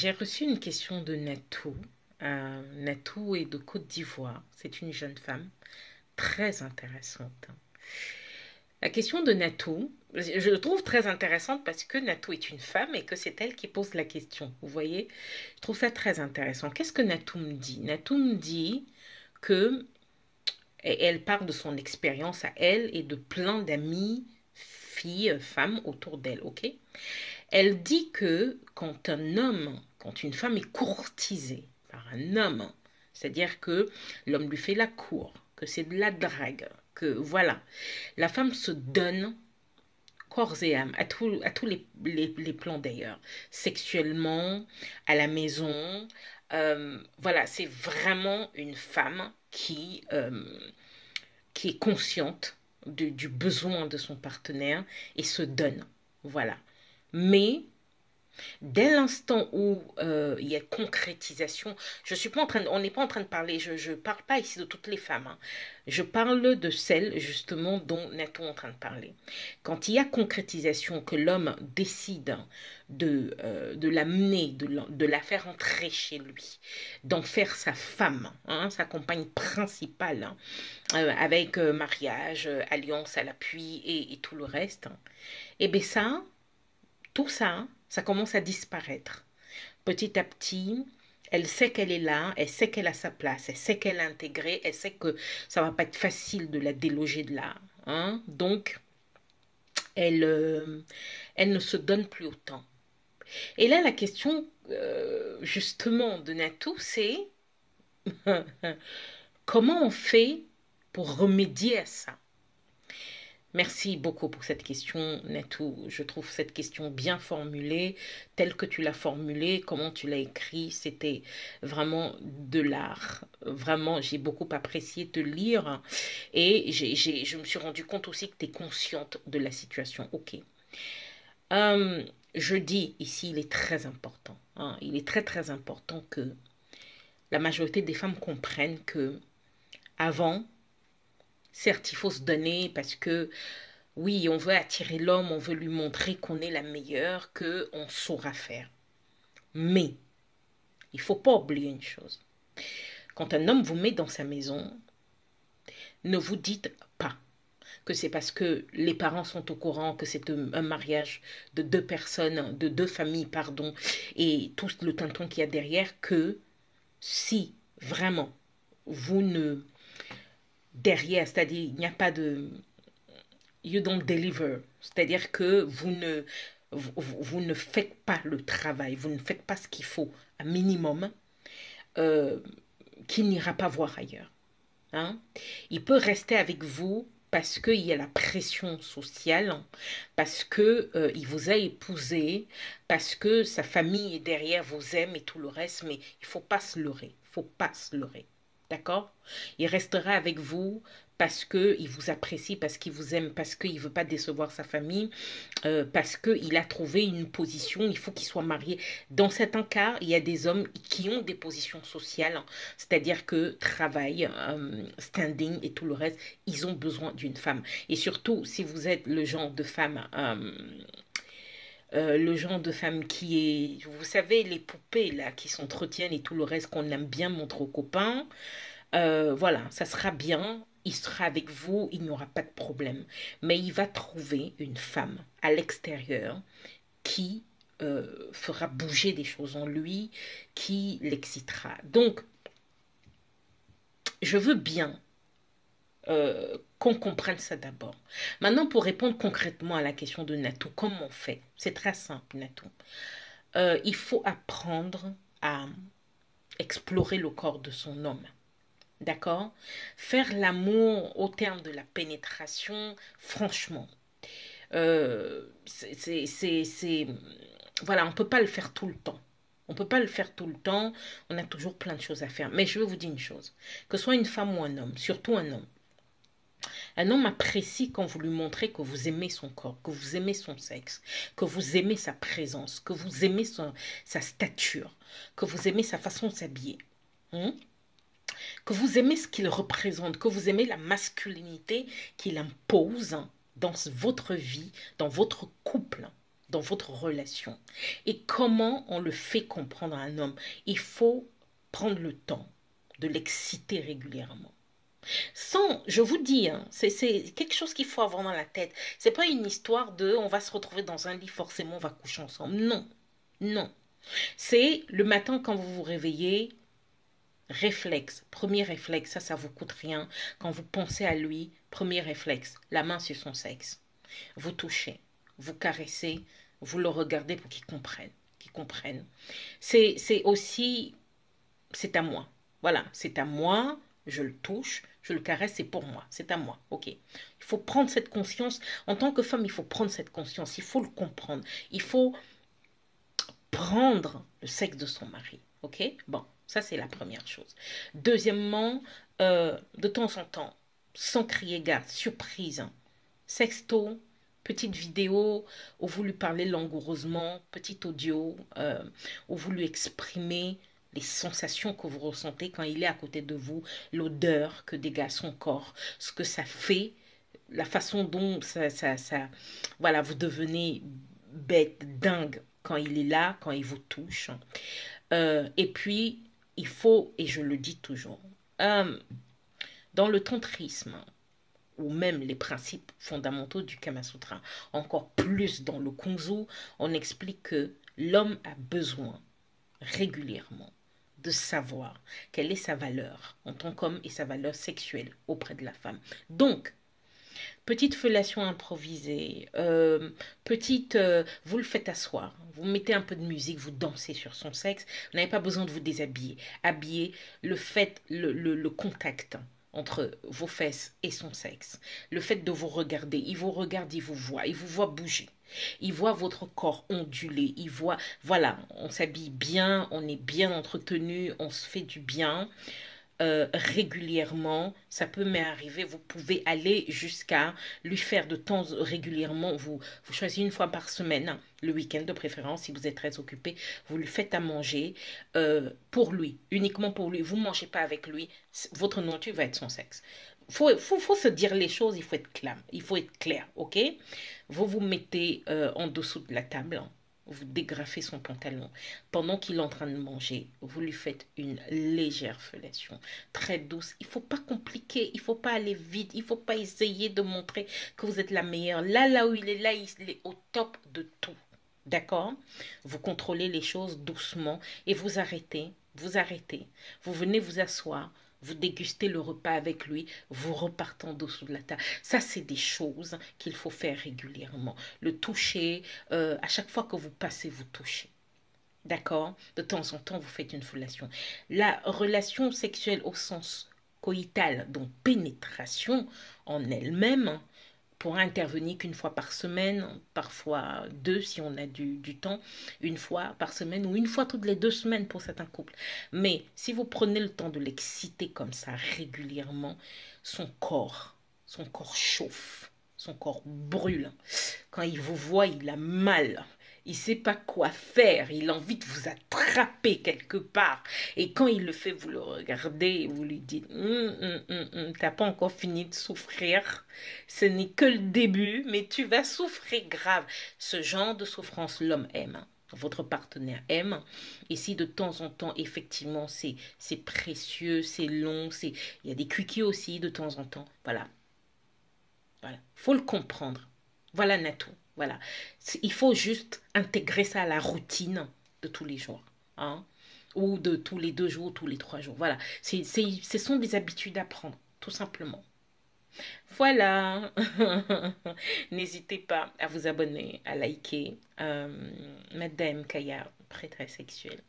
J'ai reçu une question de Natou. Natou est de Côte d'Ivoire. C'est une jeune femme très intéressante. La question de Natou, je le trouve très intéressante parce que Natou est une femme et que c'est elle qui pose la question. Vous voyez, je trouve ça très intéressant. Qu'est-ce que Natou me dit? Natou me dit que et elle parle de son expérience à elle et de plein d'amis, filles, femmes autour d'elle, ok? Elle dit que quand un homme, quand une femme est courtisée par un homme, c'est-à-dire que l'homme lui fait la cour, que c'est de la drague, que voilà, la femme se donne corps et âme, à tous les plans d'ailleurs, sexuellement, à la maison. Voilà, c'est vraiment une femme qui est consciente du besoin de son partenaire et se donne. Voilà. Mais dès l'instant où il y a concrétisation, je suis pas en train on n'est pas en train de parler, je parle pas ici de toutes les femmes, hein. Je parle de celles justement dont est-on en train de parler. Quand il y a concrétisation, que l'homme décide de l'amener, de la faire entrer chez lui, d'en faire sa femme, hein, sa compagne principale, hein, avec mariage, alliance à l'appui et tout le reste, et bien ça, tout ça, ça commence à disparaître. Petit à petit, elle sait qu'elle est là, elle sait qu'elle a sa place, elle sait qu'elle est intégrée, elle sait que ça va pas être facile de la déloger de là, hein. Donc, elle, elle ne se donne plus autant. Et là, la question, justement, de Natou, c'est comment on fait pour remédier à ça? Merci beaucoup pour cette question, Natou. Je trouve cette question bien formulée, telle que tu l'as formulée, comment tu l'as écrit, c'était vraiment de l'art. Vraiment, j'ai beaucoup apprécié te lire et je me suis rendu compte aussi que tu es consciente de la situation. Ok. Euh, je dis ici, il est très important, hein, il est très très important que la majorité des femmes comprennent que avant, certes, il faut se donner parce que oui, on veut attirer l'homme, on veut lui montrer qu'on est la meilleure, que on saura faire. Mais il faut pas oublier une chose. Quand un homme vous met dans sa maison, ne vous dites pas que c'est parce que les parents sont au courant que c'est un mariage de deux personnes, de deux familles, pardon, et tout le tinton qu'il y a derrière, que si vraiment vous ne derrière, c'est-à-dire il n'y a pas de you don't deliver, c'est-à-dire que vous ne faites pas le travail, vous ne faites pas ce qu'il faut, un minimum, euh, qu'il n'ira pas voir ailleurs, hein. Il peut rester avec vous parce qu'il y a la pression sociale, parce que il vous a épousé, parce que sa famille est derrière, vous aime et tout le reste, mais il faut pas se leurrer, il faut pas se leurrer. D'accord? Il restera avec vous parce qu'il vous apprécie, parce qu'il vous aime, parce qu'il ne veut pas décevoir sa famille, parce qu'il a trouvé une position, il faut qu'il soit marié. Dans certains cas, il y a des hommes qui ont des positions sociales, c'est-à-dire que travail, standing et tout le reste, ils ont besoin d'une femme. Et surtout, si vous êtes le genre de femme qui est, vous savez, les poupées là, qui s'entretiennent et tout le reste qu'on aime bien montrer aux copains, voilà, ça sera bien, il sera avec vous, il n'y aura pas de problème. Mais il va trouver une femme à l'extérieur qui fera bouger des choses en lui, qui l'excitera. Donc, je veux bien qu'on comprenne ça d'abord. Maintenant, pour répondre concrètement à la question de Natou, comment on fait? C'est très simple, Natou. Il faut apprendre à explorer le corps de son homme. D'accord? Faire l'amour au terme de la pénétration, franchement, c'est voilà, on ne peut pas le faire tout le temps. On ne peut pas le faire tout le temps, on a toujours plein de choses à faire. Mais je vais vous dire une chose, que ce soit une femme ou un homme, surtout un homme apprécie quand vous lui montrez que vous aimez son corps, que vous aimez son sexe, que vous aimez sa présence, que vous aimez sa stature, que vous aimez sa façon de s'habiller. Hein? Que vous aimez ce qu'il représente, que vous aimez la masculinité qu'il impose dans votre vie, dans votre couple. dans votre relation. Et comment on le fait comprendre à un homme? Il faut prendre le temps de l'exciter régulièrement. Sans, je vous dis, hein, c'est quelque chose qu'il faut avoir dans la tête. C'est pas une histoire de on va se retrouver dans un lit, forcément on va coucher ensemble. Non, non. C'est le matin quand vous vous réveillez, réflexe, premier réflexe, ça vous coûte rien. Quand vous pensez à lui, premier réflexe, la main sur son sexe. Vous touchez, vous caressez, vous le regardez pour qu'il comprenne, qu'il comprenne. C'est aussi, c'est à moi. Voilà, c'est à moi, je le touche, je le caresse, c'est pour moi, c'est à moi, ok. Il faut prendre cette conscience, en tant que femme, il faut prendre cette conscience, il faut le comprendre, il faut prendre le sexe de son mari, ok. Bon, ça c'est la première chose. Deuxièmement, de temps en temps, sans crier gare, surprise, hein, sexto, petite vidéo où vous lui parlez langoureusement, petit audio où vous lui exprimez les sensations que vous ressentez quand il est à côté de vous, l'odeur que dégage son corps, ce que ça fait, la façon dont voilà, vous devenez bête, dingue quand il est là, quand il vous touche. Et puis, il faut, et je le dis toujours, dans le tantrisme, ou même les principes fondamentaux du Kama Sutra, encore plus dans le Kunzu, on explique que l'homme a besoin régulièrement de savoir quelle est sa valeur en tant qu'homme et sa valeur sexuelle auprès de la femme. Donc, petite fellation improvisée, vous le faites asseoir, vous mettez un peu de musique, vous dansez sur son sexe, vous n'avez pas besoin de vous déshabiller. Habiller, le fait, le contact entre vos fesses et son sexe, le fait de vous regarder, il vous regarde, il vous voit bouger. Il voit votre corps onduler, il voit, voilà, on s'habille bien, on est bien entretenu, on se fait du bien. Régulièrement, ça peut m'arriver, vous pouvez aller jusqu'à lui faire de temps régulièrement, vous choisissez une fois par semaine, le week-end de préférence, si vous êtes très occupé, vous lui faites à manger pour lui, uniquement pour lui, vous ne mangez pas avec lui, votre nourriture va être son sexe. Faut se dire les choses, il faut être clair, ok? Vous vous mettez en dessous de la table, hein. Vous dégrafez son pantalon. Pendant qu'il est en train de manger, vous lui faites une légère fellation, très douce. Il ne faut pas compliquer, il ne faut pas aller vite, il ne faut pas essayer de montrer que vous êtes la meilleure. Là où il est, là, il est au top de tout. D'accord? Vous contrôlez les choses doucement et vous arrêtez, vous arrêtez. Vous venez vous asseoir, vous dégustez le repas avec lui, vous repartez en dessous de la table. Ça, c'est des choses qu'il faut faire régulièrement. Le toucher, à chaque fois que vous passez, vous touchez. D'accord? De temps en temps, vous faites une fellation. La relation sexuelle au sens coïtal, donc pénétration en elle-même, pourra intervenir qu'une fois par semaine, parfois deux si on a du temps, une fois par semaine ou une fois toutes les 2 semaines pour certains couples. Mais si vous prenez le temps de l'exciter comme ça régulièrement, son corps chauffe, son corps brûle. Quand il vous voit, il a mal. Il ne sait pas quoi faire, il a envie de vous attraper quelque part. Et quand il le fait, vous le regardez et vous lui dites t'as pas encore fini de souffrir. Ce n'est que le début, mais tu vas souffrir grave. Ce genre de souffrance, l'homme aime. Votre partenaire aime. Et si de temps en temps, effectivement, c'est précieux, c'est long, il y a des cuiquets aussi de temps en temps. Voilà. Voilà. Faut le comprendre. Voilà, Natou. Voilà. Il faut juste intégrer ça à la routine de tous les jours. Hein? Ou de tous les 2 jours, tous les 3 jours. Voilà. Ce sont des habitudes à prendre, tout simplement. Voilà. N'hésitez pas à vous abonner, à liker. Madame Kaya, prêtresse sexuelle.